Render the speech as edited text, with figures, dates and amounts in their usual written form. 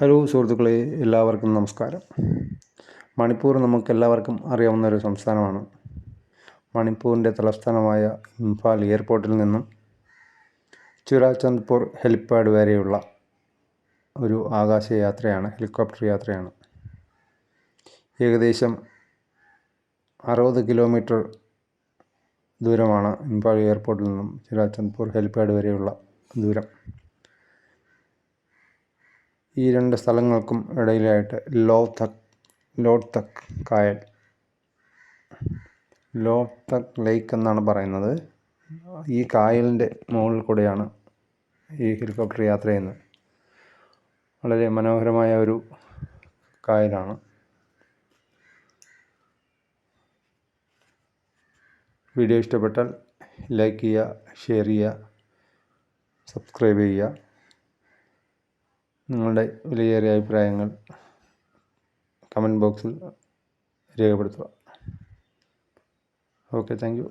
Hello സുഹൃത്തുക്കളെ, എല്ലാവർക്കും നമസ്കാരം. മണിപ്പൂർ നമുക്കെല്ലാവർക്കും അറിയാവുന്ന ഒരു സംസ്ഥാനമാണ്. മണിപ്പൂരിൻ്റെ തലസ്ഥാനമായ ഇംഫാൽ എയർപോർട്ടിൽ നിന്നും ചുരാചന്ദ്പൂർ ഹെലിപ്പാഡ് വരെയുള്ള ഒരു ആകാശയാത്രയാണ്, ഹെലികോപ്റ്റർ യാത്രയാണ്. ഏകദേശം 60 കിലോമീറ്റർ ദൂരമാണ് ഇംഫാൽ എയർപോർട്ടിൽ നിന്നും ചുരാചന്ദ്പൂർ ഹെലിപ്പാഡ് വരെയുള്ള ദൂരം. ഈ രണ്ട് സ്ഥലങ്ങൾക്കും ഇടയിലായിട്ട് ലോക്തക് കായൽ, ലോക്തക് ലേക്ക് എന്നാണ് പറയുന്നത്. ഈ കായലിൻ്റെ മുകളിൽ കൂടെയാണ് ഈ ഹെലികോപ്റ്റർ യാത്ര ചെയ്യുന്നത്. വളരെ മനോഹരമായ ഒരു കായലാണ്. വീഡിയോ ഇഷ്ടപ്പെട്ടാൽ ലൈക്ക് ചെയ്യുക, ഷെയർ ചെയ്യുക, സബ്സ്ക്രൈബ് ചെയ്യുക. നിങ്ങളുടെ വിലയേറിയ അഭിപ്രായങ്ങൾ കമൻറ്റ് ബോക്സിൽ രേഖപ്പെടുത്തുക. Okay, thank you.